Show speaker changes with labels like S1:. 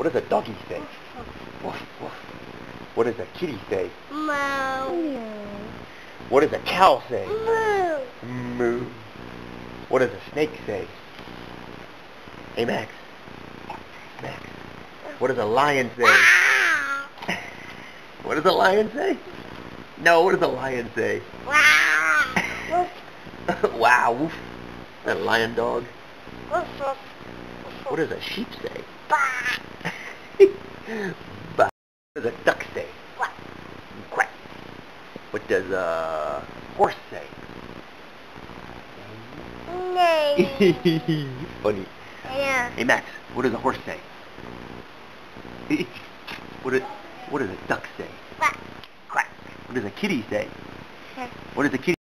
S1: What does a doggy say? Woof, woof. What does a kitty say?
S2: Meow.
S1: What does a cow say?
S2: Moo.
S1: Moo. What does a snake say? Hey, Max. Max. What does a lion say? What does a lion say? No, what does a lion say? Wow. Woof. That lion dog. What does a sheep say? Bah. What does a duck say? Quack. What does a horse say? Funny.
S2: Yeah.
S1: Hey Max, what does a horse say? What does a duck say? Quack. What does a kitty say? What does a kitty